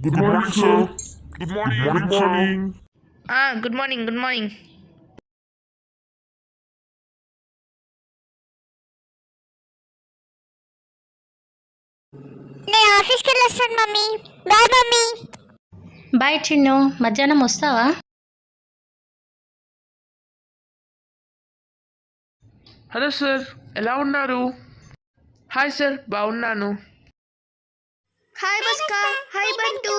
Good morning sir. Good morning. Good morning, good morning. నేను ఆఫీస్కి వెళ్ళొస్తాను mummy. Bye mummy. Bye Chinnu, మధ్యాహ్నం వస్తావా? హలో సార్, ఎలా ఉన్నారు? హాయ్ సార్, బాగున్నాను. హాయ్ బస్కా. హాయ్ బంటు.